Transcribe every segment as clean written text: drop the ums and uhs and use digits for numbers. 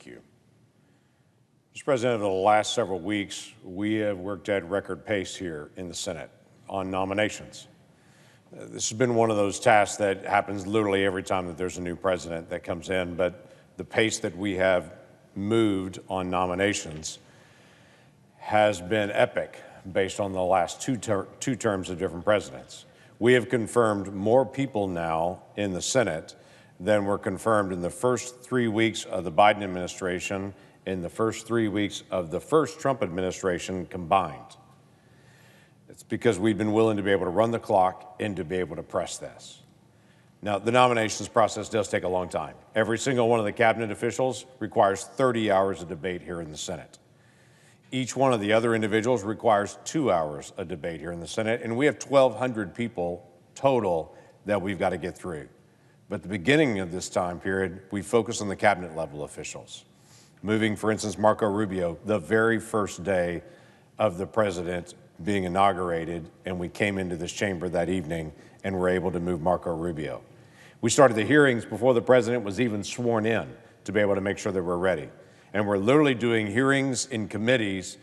Thank you. Mr. President, over the last several weeks, we have worked at record pace here in the Senate on nominations. This has been one of those tasks that happens literally every time that there's a new president that comes in, but the pace that we have moved on nominations has been epic based on the last two terms of different presidents. We have confirmed more people now in the Senate than were confirmed in the first 3 weeks of the Biden administration, in the first 3 weeks of the first Trump administration combined. It's because we've been willing to be able to run the clock and to be able to press this. Now, the nominations process does take a long time. Every single one of the cabinet officials requires 30 hours of debate here in the Senate. Each one of the other individuals requires 2 hours of debate here in the Senate, and we have 1,200 people total that we've got to get through. But at the beginning of this time period, we focus on the cabinet level officials. Moving, for instance, Marco Rubio, the very first day of the president being inaugurated, and we came into this chamber that evening and were able to move Marco Rubio. We started the hearings before the president was even sworn in to be able to make sure that we're ready. And we're literally doing hearings in committees,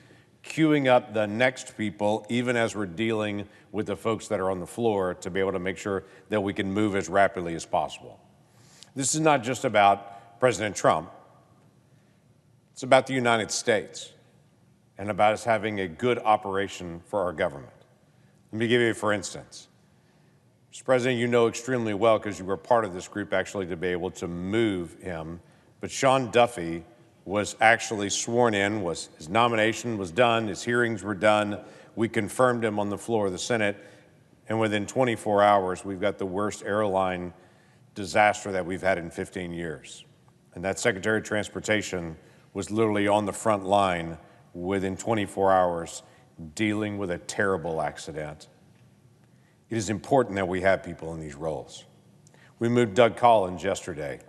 queuing up the next people, even as we're dealing with the folks that are on the floor to be able to make sure that we can move as rapidly as possible. This is not just about President Trump. It's about the United States and about us having a good operation for our government. Let me give you, for instance, Mr. President, you know extremely well, because you were part of this group actually, to be able to move him, but Sean Duffy was actually sworn in, his nomination was done, his hearings were done. We confirmed him on the floor of the Senate, and within 24 hours, we've got the worst airline disaster that we've had in 15 years. And that Secretary of Transportation was literally on the front line within 24 hours dealing with a terrible accident. It is important that we have people in these roles. We moved Doug Collins yesterday.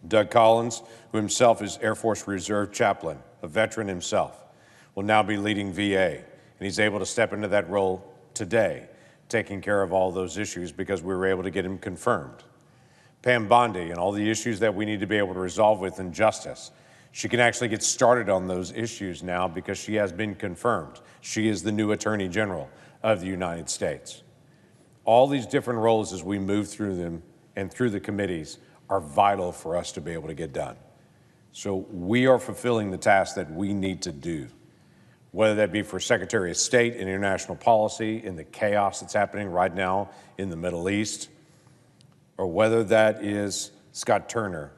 Doug Collins, who himself is Air Force Reserve chaplain, a veteran himself, will now be leading VA, and he's able to step into that role today, taking care of all those issues because we were able to get him confirmed. Pam Bondi and all the issues that we need to be able to resolve within justice. She can actually get started on those issues now because she has been confirmed. She is the new Attorney General of the United States. All these different roles as we move through them and through the committees are vital for us to be able to get done. So we are fulfilling the tasks that we need to do, whether that be for Secretary of State and international policy in the chaos that's happening right now in the Middle East, or whether that is Scott Turner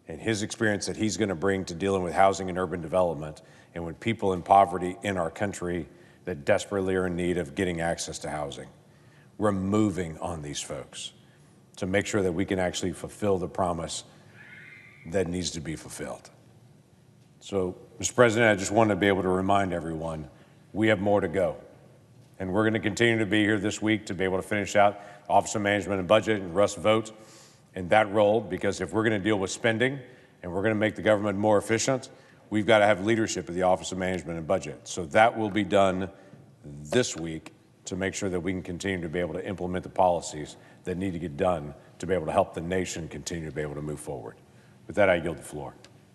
and his experience that he's going to bring to dealing with housing and urban development, and with people in poverty in our country that desperately are in need of getting access to housing. We're moving on these folks to make sure that we can actually fulfill the promise that needs to be fulfilled. So, Mr. President, I just wanted to be able to remind everyone, we have more to go. And we're going to continue to be here this week to be able to finish out Office of Management and Budget and Russ Vogt in that role, because if we're going to deal with spending and we're going to make the government more efficient, we've got to have leadership at the Office of Management and Budget. So that will be done this week to make sure that we can continue to be able to implement the policies that need to get done to be able to help the nation continue to be able to move forward. With that, I yield the floor.